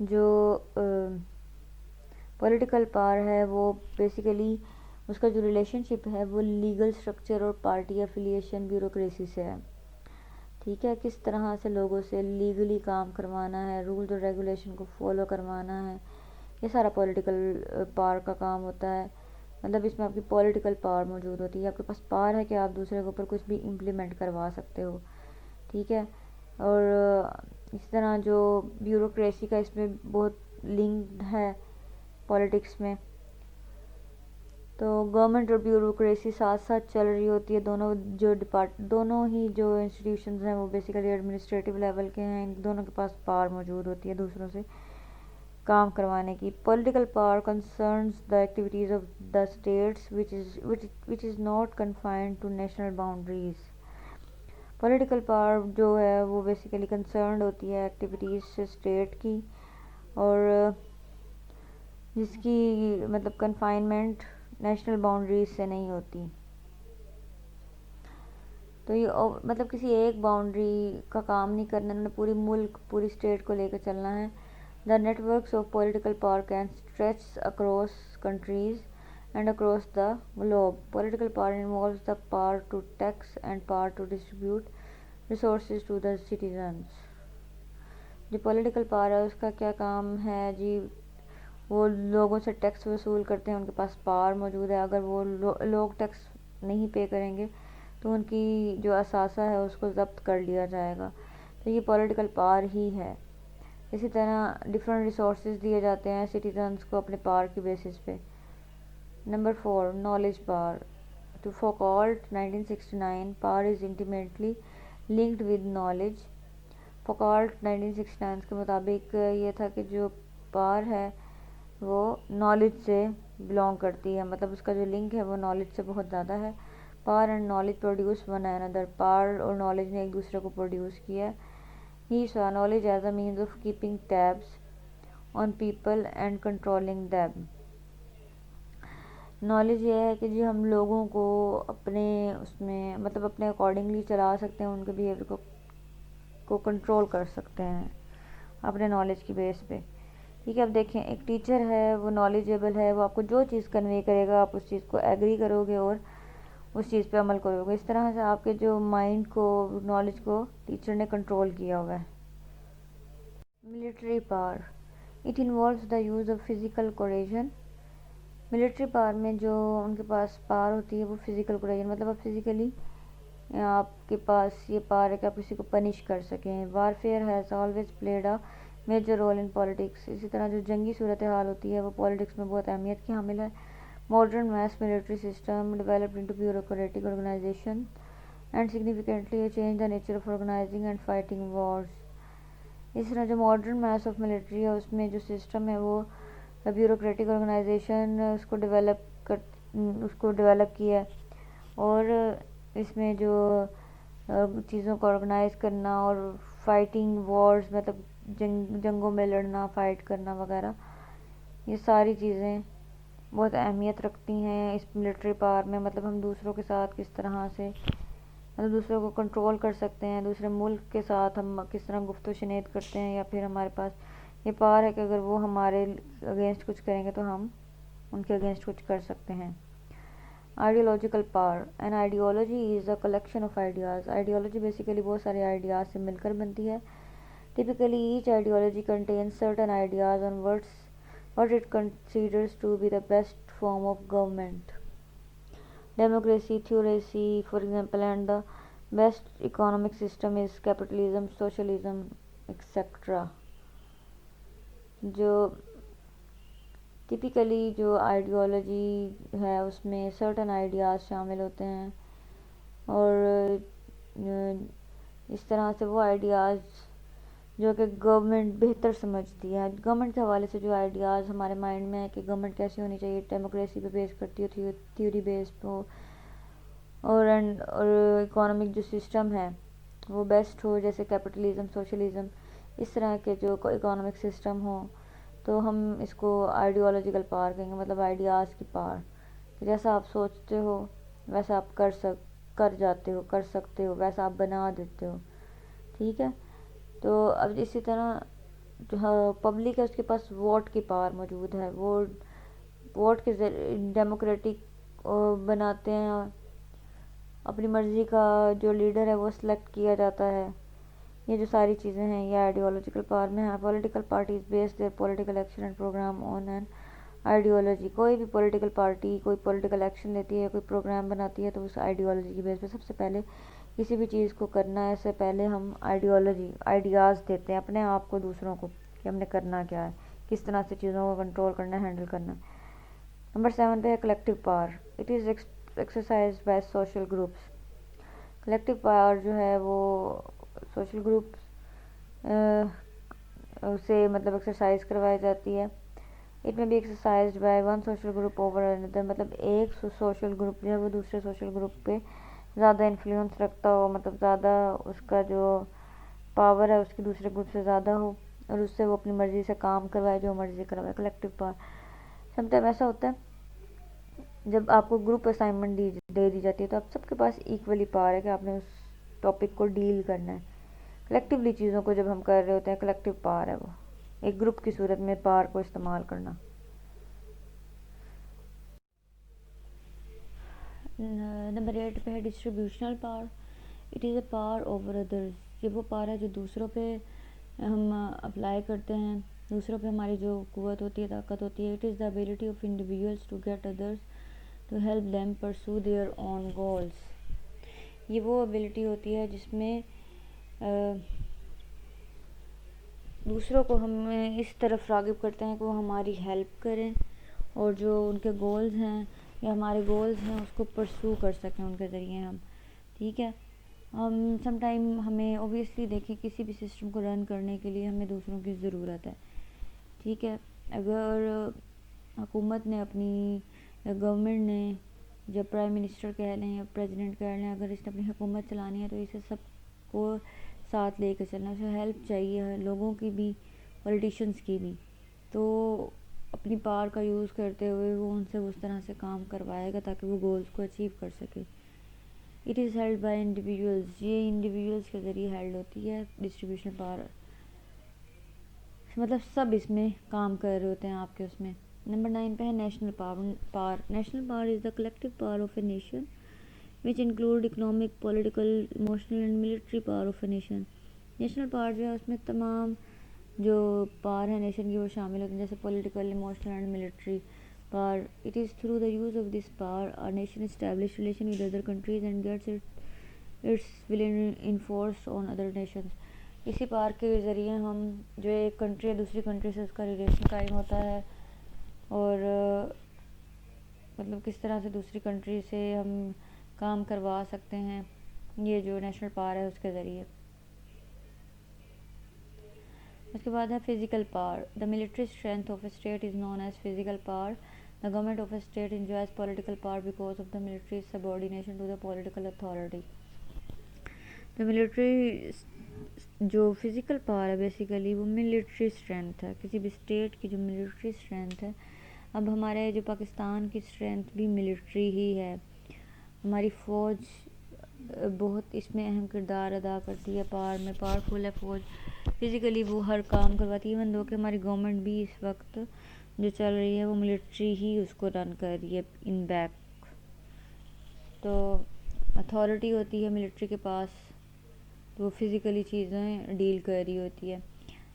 جو پولیٹیکل پاور ہے وہ بیسیکلی اس کا جو relation شپ ہے وہ لیگل اسٹرکچر اور party affiliation bureaucracy سے ہے، ٹھیک ہے۔ کس طرح سے لوگوں سے لیگلی کام کروانا ہے، رولز اور ریگولیشن کو فالو کروانا ہے، یہ سارا پولیٹیکل پاور کا کام ہوتا ہے۔ مطلب اس میں آپ کی پولیٹیکل پاور موجود ہوتی ہے، آپ کے پاس پاور ہے کہ آپ دوسرے کے اوپر کچھ بھی امپلیمنٹ کروا سکتے ہو، ٹھیک ہے۔ اور اس طرح جو بیوروکریسی کا اس میں بہت لنکڈ ہے پولیٹکس میں، تو گورنمنٹ اور بیوروکریسی ساتھ ساتھ چل رہی ہوتی ہے، دونوں ہی جو انسٹیٹیوشنز ہیں وہ بیسیکلی ایڈمنسٹریٹو لیول کے ہیں، ان دونوں کے پاس پاور موجود ہوتی ہے دوسروں سے کام کروانے کی۔ Political power concerns the activities of the states which is not confined to national boundaries۔ Political power جو ہے وہ بیسیکلی کنسرنڈ ہوتی ہے ایکٹیویٹیز سے اسٹیٹ کی، اور جس کی مطلب کنفائنمنٹ نیشنل باؤنڈریز سے نہیں ہوتی۔ تو یہ مطلب کسی ایک باؤنڈری کا کام نہیں کرنا، انہوں نے پوری ملک پوری اسٹیٹ کو لے کے چلنا ہے. The networks of political power can stretch across countries and across the globe. Political power involves the power to tax and power to distribute resources to the citizens. جو پولیٹیکل پاور ہے اس کا کیا کام ہے جی، وہ لوگوں سے tax وصول کرتے ہیں، ان کے پاس پاور موجود ہے. اگر وہ لوگ ٹیکس نہیں پے کریں گے تو ان کی جو اثاثہ ہے اس کو ضبط کر لیا جائے گا. تو یہ پولیٹیکل پاور ہی ہے. اسی طرح ڈفرینٹ ریسورسز دیے جاتے ہیں سٹیزنس کو اپنے پاور کی بیسس پہ. Number 4. Knowledge power. To Foucault 1969, power is intimately linked with knowledge. Foucault 1969 کے مطابق یہ تھا کہ جو پاور ہے وہ نالج سے بلانگ کرتی ہے، مطلب اس کا جو لنک ہے وہ نالج سے بہت زیادہ ہے. Power and knowledge produce one another. Power اور نالج نے ایک دوسرے کو پروڈیوس کیا. He saw knowledge as a means of keeping tabs on people and controlling them. Knowledge یہ ہے کہ جی ہم لوگوں کو اپنے اس میں مطلب اپنے اکارڈنگلی چلا سکتے ہیں، ان کے بیہیویئر کو کنٹرول کر سکتے ہیں اپنے نالج کی بیس پہ. ٹھیک ہے، اب دیکھیں ایک ٹیچر ہے وہ نالجیبل ہے، وہ آپ کو جو چیز کنوے کرے گا آپ اس چیز کو ایگری کرو گے اور اس چیز پہ عمل کرو گے. اس طرح سے آپ کے جو مائنڈ کو نالج کو ٹیچر نے کنٹرول کیا ہوا ہے. Military power. It involves the use of physical coercion. Military power میں جو ان کے پاس پاور ہوتی ہے وہ فزیکل کوریجن، مطلب آپ فزیکلی آپ کے پاس یہ پاور ہے کہ آپ کسی کو پنش کر سکیں. Warfare has always played a major role in politics. اسی طرح جو جنگی صورتحال ہوتی ہے وہ پالیٹکس میں بہت اہمیت کی حامل ہے. Modern mass military system developed into bureaucratic organisation and significantly change the nature of organising and fighting wars. اس طرح جو ماڈرن میس آف ملٹری ہے اس میں جو سسٹم ہے وہ بیوروکریٹک آرگنائزیشن اس کو ڈیولپ کیا ہے، اور اس میں جو چیزوں کو آرگنائز کرنا اور فائٹنگ وارز مطلب جنگوں میں لڑنا، فائٹ کرنا وغیرہ، یہ ساری چیزیں بہت اہمیت رکھتی ہیں اس ملٹری پاور میں. مطلب ہم دوسروں کے ساتھ کس طرح سے مطلب دوسروں کو کنٹرول کر سکتے ہیں، دوسرے ملک کے ساتھ ہم کس طرح گفت و شنید کرتے ہیں، یا پھر ہمارے پاس یہ پاور ہے کہ اگر وہ ہمارے اگینسٹ کچھ کریں گے تو ہم ان کے اگینسٹ کچھ کر سکتے ہیں. Ideological power. An ideology is a collection of ideas. Ideology basically بہت سارے آئیڈیاز سے مل کر بنتی ہے. Typically each ideology contains certain ideas on what it considers to be the best form of government. Democracy, theocracy, for example, and the best economic system is capitalism, socialism, etc. جو typically جو ideology ہے اس میں certain ideas شامل ہوتے ہیں، اور اس طرح سے وہ آئیڈیاز جو کہ گورنمنٹ بہتر سمجھتی ہے. گورنمنٹ کے حوالے سے جو آئیڈیاز ہمارے مائنڈ میں ہے کہ گورنمنٹ کیسی ہونی چاہیے، ڈیموکریسی پہ بیس کرتی ہو، تھیوری بیس پہ، اور اکانومک جو سسٹم ہے وہ بیسٹ ہو، جیسے کیپٹلزم، سوشلزم، اس طرح کے جو اکانومک سسٹم ہو، تو ہم اس کو آئیڈیالوجیکل پاور کہیں گے. مطلب آئیڈیاز کی پاور، کہ جیسا آپ سوچتے ہو ویسا آپ کر جاتے ہو، کر سکتے ہو، ویسا آپ بنا دیتے ہو. ٹھیک ہے، تو اب اسی طرح جو پبلک ہے اس کے پاس ووٹ کی پاور موجود ہے. وہ ووٹ کے ذریعے ڈیموکریٹک بناتے ہیں، اپنی مرضی کا جو لیڈر ہے وہ سلیکٹ کیا جاتا ہے. یہ جو ساری چیزیں ہیں یہ آئیڈیالوجیکل پاور میں ہیں. Political parties base their political action and program on an ideology. کوئی بھی پولیٹیکل پارٹی کوئی پولیٹیکل ایکشن لیتی ہے، کوئی پروگرام بناتی ہے، تو اس آئیڈیالوجی کی بیس پہ سب سے پہلے کسی بھی چیز کو کرنا ہے اس سے پہلے ہم آئیڈیاز دیتے ہیں اپنے آپ کو دوسروں کو کہ ہم نے کرنا کیا ہے، کس طرح سے چیزوں کو کنٹرول کرنا ہے، ہینڈل کرنا ہے. نمبر 7 پہ ہے collective power. It is exercised by social groups. Collective power جو ہے وہ سوشل گروپ سے مطلب ایکسرسائز کروائی جاتی ہے. It may be exercised by one social group over another. مطلب ایک سوشل گروپ جو ہے وہ دوسرے سوشل گروپ پہ زیادہ انفلوئنس رکھتا ہو، مطلب زیادہ اس کا جو پاور ہے اس کی دوسرے گروپ سے زیادہ ہو، اور اس سے وہ اپنی مرضی سے کام کروائے، جو مرضی کروائے. کلیکٹیو پاور سم ٹائم ایسا ہوتا ہے جب آپ کو گروپ اسائنمنٹ دے دی جاتی ہے تو آپ سب کے پاس ایکولی پاور ہے کہ آپ نے اس ٹاپک کو ڈیل کرنا ہے. کلیکٹیولی چیزوں کو جب ہم کر رہے ہوتے ہیں کلیکٹیو پاور ہے وہ ایک گروپ کی صورت میں پاور کو استعمال کرنا. نمبر 8 پہ ہے distributional power. It is a power over others. یہ وہ پاور ہے جو دوسروں پہ ہم اپلائی کرتے ہیں, دوسروں پہ ہماری جو قوت ہوتی ہے, طاقت ہوتی ہے. It is the ability of individuals to get others to help them pursue their own goals. یہ وہ ابیلٹی ہوتی ہے جس میں دوسروں کو ہم اس طرف راغب کرتے ہیں کہ وہ ہماری ہیلپ کریں اور جو ان کے گولز ہیں یا ہمارے گولز ہیں اس کو پرسو کر سکیں ان کے ذریعے ہم. ٹھیک ہے, ہم سم ٹائم ہمیں اوبویسلی دیکھیں کسی بھی سسٹم کو رن کرنے کے لیے ہمیں دوسروں کی ضرورت ہے. ٹھیک ہے, اگر حکومت نے اپنی گورنمنٹ نے جب پرائم منسٹر کہہ لیں یا پریزیڈنٹ کہہ لیں, اگر اس نے اپنی حکومت چلانی ہے تو اسے سب کو ساتھ لے کے چلنا, اسے ہیلپ چاہیے ہے لوگوں کی بھی, پولیٹیشنز کی بھی. تو اپنی پاور کا یوز کرتے ہوئے وہ ان سے اس طرح سے کام کروائے گا تاکہ وہ گولز کو اچیو کر سکے. It is held by individuals. یہ انڈیویژلز کے ذریعے ہیلڈ ہوتی ہے ڈسٹریبیوشن پاور, مطلب سب اس میں کام کر رہے ہوتے ہیں آپ کے اس میں. نمبر 9 پہ ہے national power. National power is the collective power of a nation which include economic, political, emotional and military power of a nation. National power جو ہے اس میں تمام جو پاور ہے نیشن کی وہ شامل ہوتے ہیں, جیسے political, emotional and military power. It is through the use of this power a nation establish relation with other countries and gets its will enforced on other nations. اسی پاور کے ذریعے ہم جو ایک کنٹری ہے دوسری کنٹری سے اس کا ریلیشن قائم ہوتا ہے, اور مطلب کس طرح سے دوسری کنٹری سے ہم کام کروا سکتے ہیں, یہ جو نیشنل پاور ہے اس کے ذریعے. اس کے بعد ہے physical power. The military strength of a state is known as physical power. The government of a state enjoys political power because of the military subordination to the political authority. The military جو physical power ہے basically وہ military strength ہے, کسی بھی state کی جو military strength ہے. اب ہمارے جو پاکستان کی اسٹرینتھ بھی ملٹری ہی ہے. ہماری فوج بہت اس میں اہم کردار ادا کرتی ہے, پاور میں پاورفل ہے فوج, فزیکلی وہ ہر کام کرواتی ہے. ایون دو کہ ہماری گورنمنٹ بھی اس وقت جو چل رہی ہے وہ ملٹری ہی اس کو رن کر رہی ہے ان بیک. تو اتھارٹی ہوتی ہے ملٹری کے پاس, تو وہ فزیکلی چیزیں ڈیل کر رہی ہوتی ہے.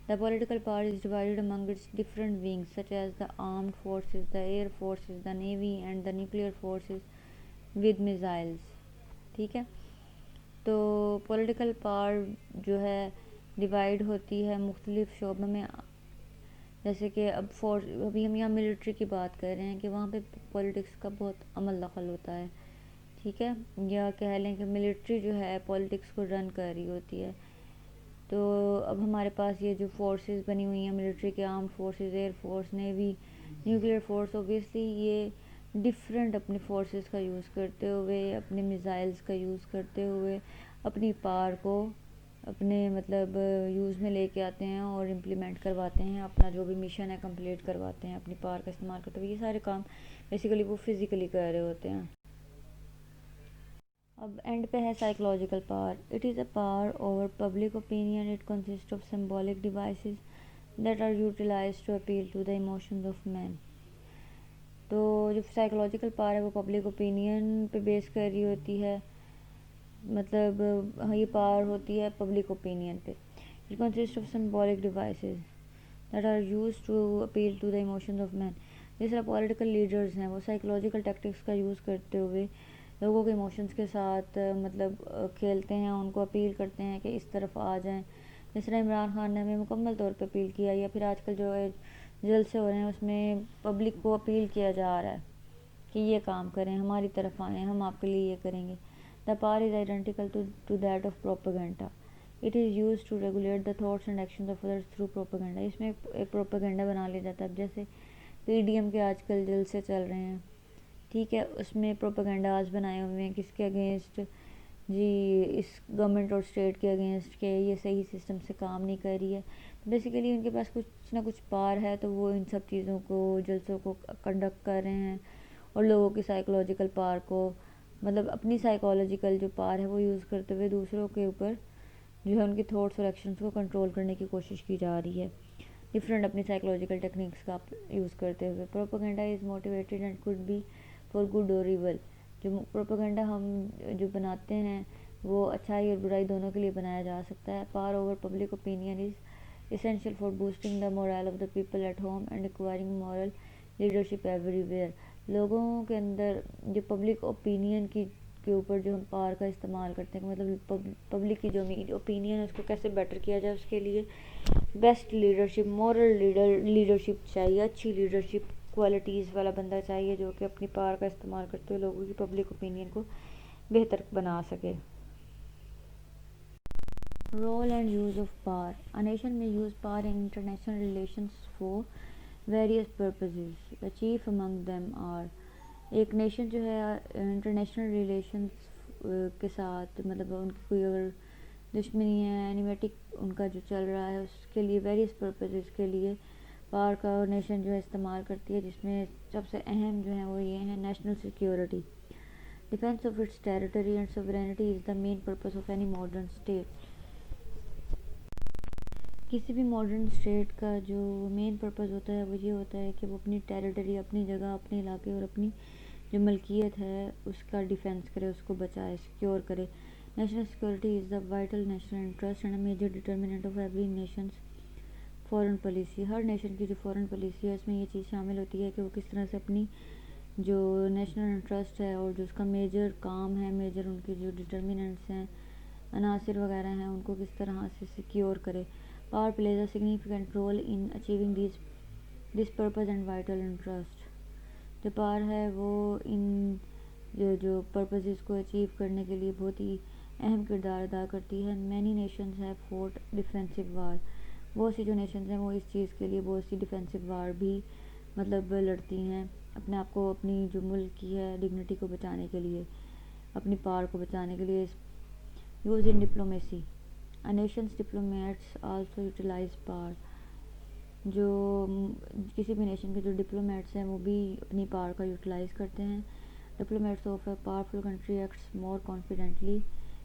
The political power is divided among its different wings such as the armed forces, the air forces, the navy and the nuclear forces with missiles. ٹھیک ہے, تو پولیٹیکل پاور جو ہے ڈیوائڈ ہوتی ہے مختلف شعبوں میں, جیسے کہ ابھی ہم یہاں ملٹری کی بات کر رہے ہیں کہ وہاں پہ پولیٹکس کا بہت عمل دخل ہوتا ہے. ٹھیک ہے, یا کہہ لیں کہ ملٹری جو ہے پولیٹکس کو رن کر رہی ہوتی ہے. تو اب ہمارے پاس یہ جو فورسز بنی ہوئی ہیں ملٹری کے, armed forces, air force, navy, nuclear force, obviously یہ ڈفرینٹ اپنے فورسز کا یوز کرتے ہوئے, اپنے میزائلز کا یوز کرتے ہوئے اپنی پاور کو اپنے مطلب یوز میں لے کے آتے ہیں اور امپلیمنٹ کرواتے ہیں, اپنا جو بھی مشن ہے کمپلیٹ کرواتے ہیں اپنی پاور کا استعمال کرتے ہوئے. یہ سارے کام بیسیکلی وہ فزیکلی کر رہے ہوتے ہیں. اب اینڈ پہ ہے psychological power. It is a power over public opinion. It consist of symbolic devices that are utilised to appeal to the emotions of men. تو جو سائیکولوجیکل پاور ہے وہ پبلک اوپینین پہ بیس کر رہی ہوتی ہے, مطلب یہ پاور ہوتی ہے پبلک اوپینین پہ. It consist of symbolic devices that are use to appeal to the emotions of men. جس طرح پولیٹیکل لیڈرز ہیں وہ سائیکولوجیکل ٹیکٹکس کا یوز کرتے ہوئے لوگوں کے ایموشنز کے ساتھ مطلب کھیلتے ہیں, ان کو اپیل کرتے ہیں کہ اس طرف آ جائیں. جس طرح عمران خان نے ہمیں مکمل طور پہ اپیل کیا, یا پھر آج کل جو جلسے ہو رہے ہیں اس میں پبلک کو اپیل کیا جا رہا ہے کہ یہ کام کریں, ہماری طرف آئیں, ہم آپ کے لیے یہ کریں گے. The power is identical to that of propaganda. It is use to regulate the thoughts and actions of others through propaganda. اس میں ایک پروپیگنڈا بنا لیا جاتا ہے. جیسے پی ڈی ایم کے آج کل جلسے چل رہے ہیں, ٹھیک ہے, اس میں پروپیگنڈاز بنائے ہوئے ہیں کس کے اگینسٹ, جی اس گورنمنٹ اور اسٹیٹ کے اگینسٹ کہ یہ صحیح سسٹم سے کام نہیں کر رہی ہے. بیسیکلی ان کے پاس کچھ نہ کچھ پاور ہے تو وہ ان سب چیزوں کو جلسوں کو کنڈکٹ کر رہے ہیں اور لوگوں کی سائیکولوجیکل پاور کو مطلب اپنی سائیکولوجیکل جو پاور ہے وہ یوز کرتے ہوئے دوسروں کے اوپر جو ہے ان کی تھاٹس اور ایکشنز کو کنٹرول کرنے کی کوشش کی جا رہی ہے ڈفرینٹ اپنی سائیکولوجیکل ٹیکنیکس کا یوز کرتے ہوئے. Propaganda is motivated and could be for good or evil. جو پروپیگنڈا ہم جو بناتے ہیں وہ اچھائی اور برائی دونوں کے لیے بنایا جا سکتا ہے. Power over public opinion is essential for boosting the morale of the people at home and acquiring moral leadership everywhere. لوگوں کے اندر جو پبلک اوپینین کے اوپر جو ہم پاور کا استعمال کرتے ہیں مطلب پبلک کی جو اوپینین ہے اس کو کیسے بیٹر کیا جائے اس کے لیے بیسٹ لیڈرشپ مورل لیڈرشپ چاہیے. اچھی لیڈرشپ کوالٹیز والا بندہ چاہیے جو کہ اپنی پاور کا استعمال کرتے ہوئے لوگوں کی پبلک اوپینین کو بہتر بنا سکے. Role and use of power. A nation may use power in international relations for various purposes. The chief among them are ایک نیشن جو ہے انٹرنیشنل ریلیشنس کے ساتھ مطلب ان کی کوئی اگر دشمنی ہے اینیمیٹک ان کا جو چل رہا ہے اس کے لیے ویریس پرپزز کے لیے پاور کا نیشن جو ہے استعمال کرتی ہے جس میں سب سے اہم جو ہیں وہ یہ ہیں national security. Defence of its territory and sovereignty is the main purpose of any modern state. کسی بھی ماڈرن اسٹیٹ کا جو مین پرپز ہوتا ہے وہ یہ ہوتا ہے کہ وہ اپنی ٹیریٹری اپنی جگہ اپنے علاقے اور اپنی جو ملکیت ہے اس کا ڈیفینس کرے اس کو بچائے سیکیور کرے. National security is the vital national interest and a major determinant of every nation's foreign policy. ہر نیشن کی جو فارن پالیسی ہے اس میں یہ چیز شامل ہوتی ہے کہ وہ کس طرح سے اپنی جو نیشنل انٹرسٹ ہے اور جو اس کا میجر کام ہے میجر ان کے جو ڈٹرمنٹس ہیں عناصر وغیرہ ہیں ان کو کس طرح سے سیکیور کرے. Power plays a significant role in achieving this purpose and vital interest. جو پاور ہے وہ ان جو پرپزز کو اچیو کرنے کے لیے بہت ہی اہم کردار ادا کرتی ہے. Many nations have fought defensive war. بہت سی جو نیشنز ہیں وہ اس چیز کے لیے بہت سی ڈیفینسو وار بھی مطلب لڑتی ہیں اپنے آپ کو اپنی جو ملک کی ہے ڈگنیٹی کو بچانے کے لیے اپنی پاور کو بچانے کے لیے. Use in diplomacy. A nation's diplomats also utilize power. جو کسی بھی نیشن کے جو ڈپلومیٹس ہیں وہ بھی اپنی پاور کا یوٹیلائز کرتے ہیں. Diplomats of a powerful country acts more confidently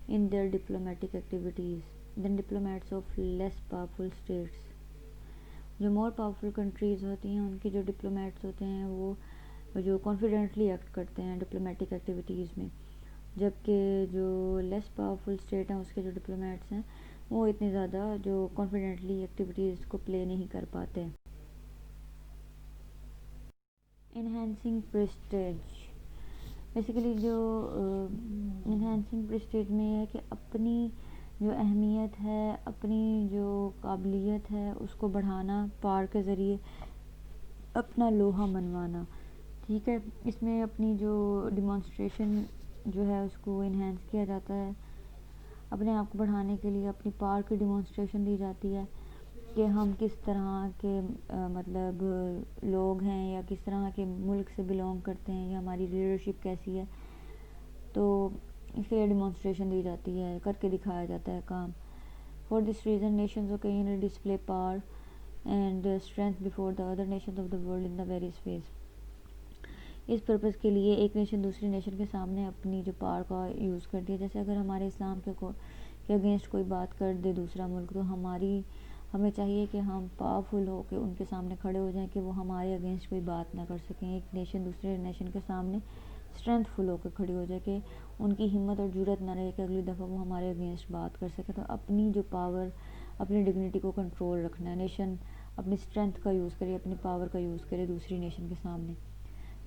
in their diplomatic activities than diplomats of less powerful states. جو more powerful countries ہوتی ہیں ان کی جو ڈپلومیٹس ہوتے ہیں وہ جو کانفیڈنٹلی ایکٹ کرتے ہیں ڈپلومیٹک ایکٹیویٹیز میں جبکہ جو لیس پاورفل اسٹیٹ ہیں اس کے جو ڈپلومیٹس ہیں وہ اتنی زیادہ جو کانفیڈنٹلی ایکٹیویٹیز کو پلے نہیں کر پاتے. Enhancing prestige. بیسیکلی جو انہینسنگ پریسٹیج میں یہ ہے کہ اپنی جو اہمیت ہے اپنی جو قابلیت ہے اس کو بڑھانا پاور کے ذریعے اپنا لوہا منوانا. ٹھیک ہے اس میں اپنی جو ڈیمانسٹریشن جو ہے اس کو انہینس کیا جاتا ہے اپنے آپ کو بڑھانے کے لیے اپنی پاور کی ڈیمانسٹریشن دی جاتی ہے کہ ہم کس طرح کے مطلب لوگ ہیں یا کس طرح کے ملک سے بلونگ کرتے ہیں یا ہماری لیڈرشپ کیسی ہے تو اس کے لیے ڈیمانسٹریشن دی جاتی ہے کر کے دکھایا جاتا ہے کام. For this reason nations occasionally display power and strength before the other nations of the world in the various ways. اس پرپز کے لیے ایک نیشن دوسری نیشن کے سامنے اپنی جو پاور کا یوز کرتی ہے. جیسے اگر ہمارے اسلام کے اگینسٹ کوئی بات کر دے دوسرا ملک تو ہمیں چاہیے کہ ہم پاورفل ہو کے ان کے سامنے کھڑے ہو جائیں کہ وہ ہمارے اگینسٹ کوئی بات نہ کر سکیں. ایک نیشن دوسرے نیشن کے سامنے اسٹرینتھ فل ہو کے کھڑی ہو جائے کہ ان کی ہمت اور جرأت نہ رہے کہ اگلی دفعہ وہ ہمارے اگینسٹ بات کر سکے. تو اپنی جو پاور اپنی ڈگنیٹی کو کنٹرول رکھنا ہے. نیشن اپنی اسٹرینتھ کا یوز کرے اپنی پاور کا یوز کرے دوسری نیشن کے سامنے.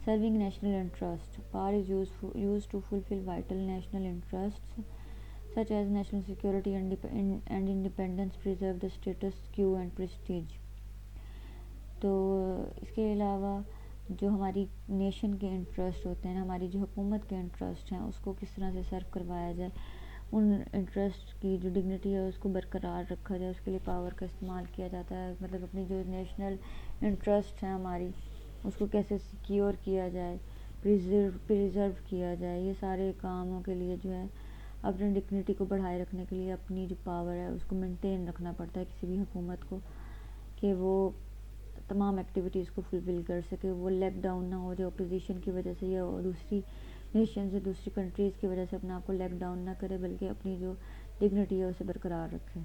Serving national interest. Power is used to fulfill vital national interests such as national security and independence, preserve the status quo and prestige. تو اس کے علاوہ جو ہماری نیشن کے انٹرسٹ ہوتے ہیں ہماری جو حکومت کے انٹرسٹ ہیں اس کو کس طرح سے سرو کروایا جائے ان انٹرسٹ کی جو ڈگنیٹی ہے اس کو برقرار رکھا جائے اس کے لیے پاور کا استعمال کیا جاتا ہے. مطلب اپنی جو نیشنل انٹرسٹ ہے ہماری اس کو کیسے سیکیور کیا جائے پریزرو کیا جائے. یہ سارے کاموں کے لیے جو ہے اپنی ڈگنیٹی کو بڑھائے رکھنے کے لیے اپنی جو پاور ہے اس کو مینٹین رکھنا پڑتا ہے کسی بھی حکومت کو کہ وہ تمام ایکٹیویٹیز کو فلفل کر سکے، وہ لیگ ڈاؤن نہ ہو جائے اپوزیشن کی وجہ سے یا دوسری نیشنز یا دوسری کنٹریز کی وجہ سے اپنے آپ کو لیگ ڈاؤن نہ کرے، بلکہ اپنی جو ڈگنیٹی ہے اسے برقرار رکھے۔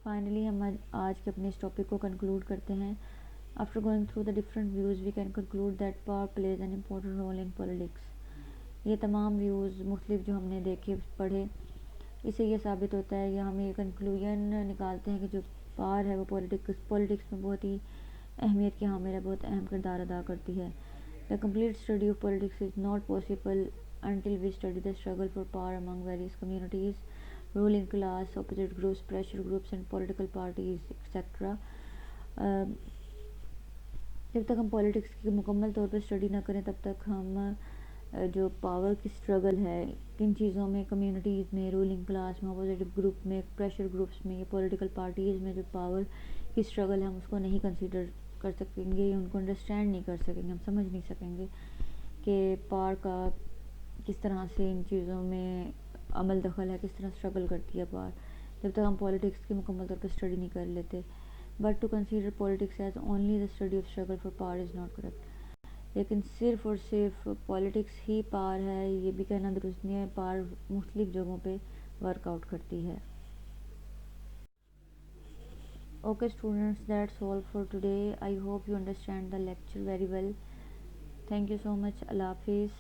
فائنلی ہم آج کے اپنے اس ٹاپک کو کنکلوڈ کرتے ہیں۔ After going through the different views we can conclude that power plays an important role in politics. یہ تمام ویوز مختلف جو ہم نے دیکھے پڑھے، اس سے یہ ثابت ہوتا ہے یا ہم یہ کنکلوژن نکالتے ہیں کہ جو پاور ہے وہ پولیٹکس میں بہت ہی اہمیت کی حامل ہے، بہت اہم کردار ادا کرتی ہے۔ The complete study of politics is not possible until we study the struggle for power among various communities, ruling class, opposite groups, pressure groups and political parties etc۔ جب تک ہم پولیٹکس کی مکمل طور پر اسٹڈی نہ کریں تب تک ہم جو پاور کی اسٹرگل ہے کن چیزوں میں، کمیونٹیز میں، رولنگ کلاس میں، اپوزٹ گروپ میں، پریشر گروپس میں یا پولیٹیکل پارٹیز میں جو پاور کی اسٹرگل ہے ہم اس کو نہیں کنسیڈر کر سکیں گے، ان کو انڈرسٹینڈ نہیں کر سکیں گے، ہم سمجھ نہیں سکیں گے کہ پاور کا کس طرح سے ان چیزوں میں عمل دخل ہے، کس طرح اسٹرگل کرتی ہے پاور، جب تک ہم پولیٹکس کی مکمل طور پر اسٹڈی نہیں کر لیتے۔ But to consider politics as only the study of struggle for power is not correct. لیکن صرف اور صرف پولیٹکس ہی پاور ہے یہ بھی کہنا درست نہیں ہے، پاور مختلف جگہوں پہ ورک آؤٹ کرتی ہے۔ Okay students, that's all for today. I hope you understand the lecture very well. Thank you so much. Allah Hafiz.